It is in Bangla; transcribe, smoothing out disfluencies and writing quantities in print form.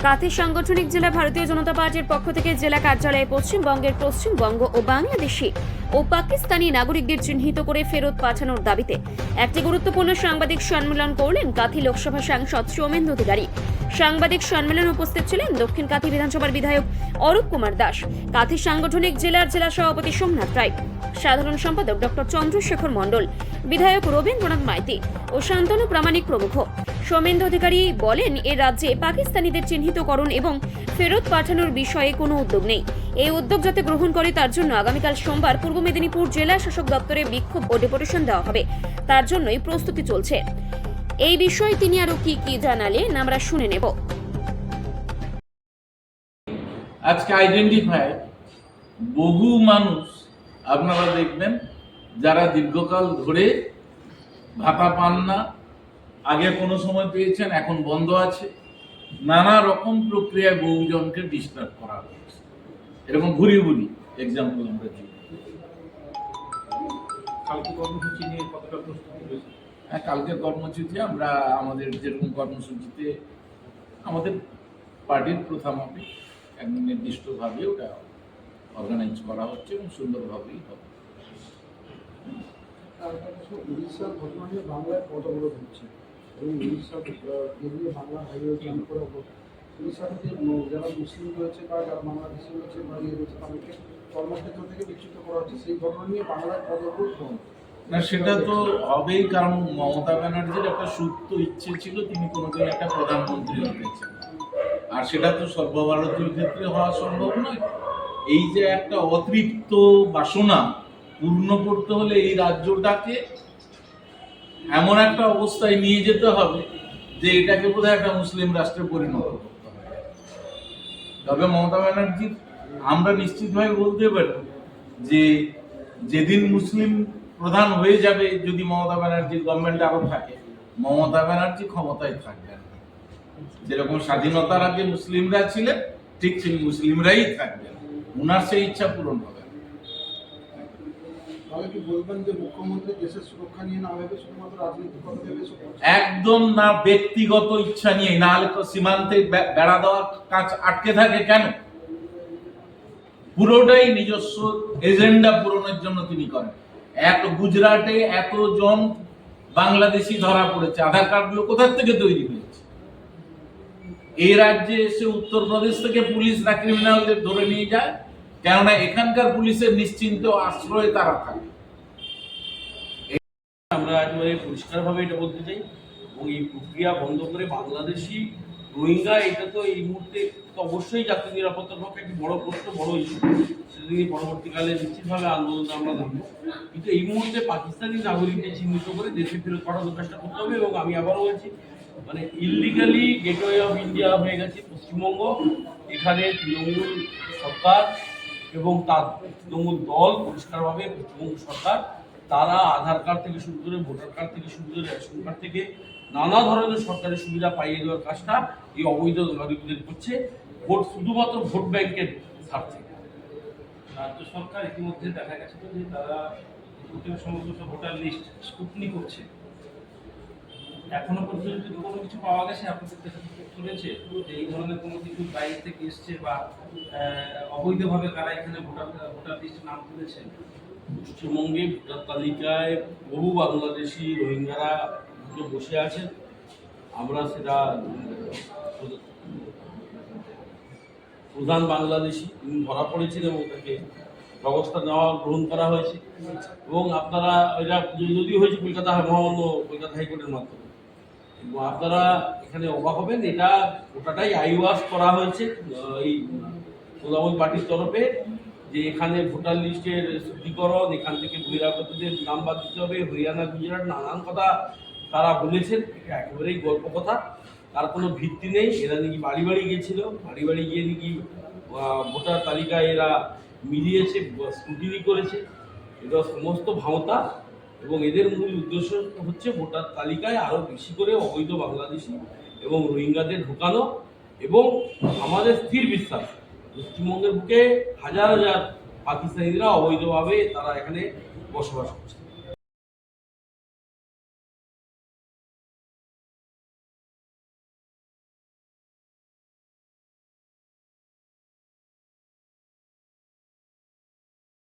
কাঁথি সাংগঠনিক জেলা ভারতীয় জনতা পার্টির পক্ষ থেকে জেলা কার্যালয়ে পশ্চিমবঙ্গের পশ্চিমবঙ্গ ও বাংলাদেশি ও পাকিস্তানি নাগরিকদের চিহ্নিত করে ফেরত পাঠানোর দাবিতে একটি গুরুত্বপূর্ণ সাংবাদিক সম্মেলন করলেন কাঁথি লোকসভা সাংসদ সৌমেন্দু অধিকারী। সাংবাদিক সম্মেলনে উপস্থিত ছিলেন দক্ষিণ কাঁথি বিধানসভার বিধায়ক অরূপ কুমার দাস, কাঁথি সাংগঠনিক জেলার জেলা সভাপতি সোমনাথ রায়, সাধারণ সম্পাদক ডক্টর চন্দ্রশেখর মণ্ডল, বিধায়ক রবীন্দ্রনাথ মাইতি ও শান্তনু প্রামাণিক প্রমুখ। সৌমেন্দু অধিকারী বলেন, এ রাজ্যে পাকিস্তানিদের চিহ্নিতকরণ এবং ফেরত পাঠানোর বিষয়ে কোনো উদ্যোগ নেই। এই উদ্যোগ যাতে গ্রহণ করে তার জন্য আগামীকাল সোমবার পূর্ব মেদিনীপুর জেলা শাসক দপ্তরে বিক্ষোভ ও ডেপুটেশন দেওয়া হবে, তার জন্যই প্রস্তুতি চলছে। এই বিষয়ে তিনি আরো কি জানালেন আমরা শুনে নেব। আজকে আইডেন্টিফাই বহু মানুষ আপনারা দেখবেন যারা দীর্ঘকাল ধরে ভাতা পান না, আগে কোনো সময় পেয়েছেন, এখন বন্ধ আছে, নানা রকম প্রক্রিয়ায় বহুজনকে ডিস্টার্ব করা হয়েছে। এরকম ঘুরি এক্সাম্পল আমরা দিই। কালকে কর্মসূচি নিয়ে কতটা প্রস্তুতি রয়েছে? হ্যাঁ, কালকের কর্মসূচি আমরা আমাদের যেরকম কর্মসূচিতে আমাদের পার্টির প্রথামাফিক এক নির্দিষ্টভাবে ওটা অর্গানাইজ করা হচ্ছে এবং সুন্দরভাবেই হবে। উড়িষ্যার ঘটনা নিয়ে বাংলায় পদবরোধ হচ্ছে এবং উড়িষ্যা এগিয়ে বাংলা হাইওয়ে চালু করা উড়িষ্যা থেকে যারা মুসলিম রয়েছে বা যারা বাংলাদেশি রয়েছে বা ইয়ে রয়েছে তাদেরকে কর্মক্ষেত্র থেকে বিচ্যুত করা হচ্ছে। সেই ঘটনা নিয়ে বাংলায় পদবরোধ কম না, সেটা তো হবেই, কারণ মমতা ব্যানার্জির একটা সুপ্ত ইচ্ছে ছিল তিনি কোনোদিন একটা প্রধানমন্ত্রী হতে চান, আর সেটা তো সর্বভারতীয় ক্ষেত্রে হওয়া সম্ভব নয়। এই যে একটা অতৃপ্ত বাসনা পূর্ণ করতে হলে এই রাজ্যটাকে এমন একটা অবস্থায় নিয়ে যেতে হবে যে এটাকে বোধহয় একটা মুসলিম রাষ্ট্রে পরিণত করতে হবে। তবে মমতা ব্যানার্জির আমরা নিশ্চিতভাবে বলতে পারি যে যেদিন মুসলিম প্রধান হয়ে যাবে, যদি মমতা ব্যানার্জির গভর্নমেন্ট আরো থাকে, মমতা ব্যানার্জি ক্ষমতায় থাকবেন। যেরকম স্বাধীনতার আগে মুসলিমরা ছিলেন, ঠিক সেই মুসলিমরাই থাকবেন, উনার সেই ইচ্ছা পূরণ হবে। তাহলে কি বলবেন যে মুখ্যমন্ত্রী দেশের সুরক্ষা নিয়ে না ভেবে শুধুমাত্র রাজনৈতিক একদম না, ব্যক্তিগত ইচ্ছা নিয়ে, না হলে সীমান্তে বেড়া দেওয়ার কাজ আটকে থাকে কেন? পুরোটাই নিজস্ব এজেন্ডা পূরণের জন্য তিনি করেন। গুজরাটে এতজন বাংলাদেশি ধরা পড়েছে, আধার কার্ডগুলো কোথা থেকে তৈরি হয়েছে? এই রাজ্যে এসে উত্তরপ্রদেশ থেকে পুলিশরা ক্রিমিনালদের ধরে নিয়ে যায়, কেননা এখানকার পুলিশের নিশ্চিন্ত আশ্রয়ে তারা থাকে। আমরা একেবারে পরিষ্কারভাবে এটা বলতে চাই, এবং এই প্রক্রিয়া বন্ধ করে বাংলাদেশি রোহিঙ্গা, এটা তো এই মুহূর্তে অবশ্যই জাতীয় নিরাপত্তার পক্ষে একটি বড় প্রশ্ন, বড় ইস্যু। সেদিনই পরবর্তীকালে নিশ্চিতভাবে আন্দোলন আমরা নামবো, কিন্তু এই মুহূর্তে পাকিস্তানি নাগরিকদের চিহ্নিত করে দেশে ফেরত পাঠানোর চেষ্টা করতে হবে। এবং আমি আবারও বলছি, মানে ইললিগালি গেটওয়ে অফ ইন্ডিয়া হয়ে গেছে পশ্চিমবঙ্গ। এখানে তৃণমূল সরকার এবং তার তৃণমূল দল পরিষ্কারভাবে পশ্চিমবঙ্গ সরকার, তারা আধার কার্ড থেকে শুরু করে ভোটার কার্ড থেকে শুরু করে রেশন কার্ড থেকে নানা ধরনের সরকারি সুবিধা পাইয়ে দেওয়ার কাজটা এই অবৈধ নাগরিকদের করছে, শুধুমাত্র ভোট ব্যাংকের স্বার্থে। রাজ্য সরকার ইতিমধ্যে দেখা গেছে যে তারা সমস্ত ভোটার লিস্ট স্ক্রুটনি করছে। এখনো পর্যন্ত কোনো কিছু পাওয়া গেছে আপনাদের কাছে চলেছে যে এই ধরনের কোনো কিছু বাইরে থেকে এসছে বা অবৈধভাবে কারা এখানে ভোটার লিস্টে নাম তুলেছেন? পশ্চিমবঙ্গে ভোটার তালিকায় বহু বাংলাদেশি রোহিঙ্গারা বসে আছেন। আমরা সেটা প্রধান বাংলাদেশি তিনি ধরা পড়েছেন এবং তাকে ব্যবস্থা গ্রহণ করা হয়েছে। এবং আপনারা এটা যদিও হয়েছে মহামান্য কলকাতা হাইকোর্টের মাধ্যমে, এবং আপনারা এখানে অবাক হবেন, এটা গোটাটাই আইওয়াশ করা হয়েছে এই তৃণমূল পার্টির তরফে, যে এখানে ভোটার লিস্টের শুদ্ধিকরণ, এখান থেকে বহিরাগতদের নাম বাদ দিতে হবে, হরিয়ানা গুজরাট নানান কথা তারা বলেছেন। এটা একেবারেই গল্প কথা, তার কোনো ভিত্তি নেই। এরা নাকি বাড়ি বাড়ি গিয়েছিল, বাড়ি বাড়ি গিয়ে নাকি ভোটার তালিকায় এরা মিলিয়েছে, স্ক্রুটিনি করেছে। এটা সমস্ত ভাওতা, এবং এদের মূল উদ্দেশ্য হচ্ছে ভোটার তালিকায় আরও বেশি করে অবৈধ বাংলাদেশি এবং রোহিঙ্গাদের ঢোকানো। এবং আমাদের স্থির বিশ্বাস, পশ্চিমবঙ্গের বুকে হাজার হাজার পাকিস্তানিরা অবৈধভাবে তারা এখানে বসবাস করছে।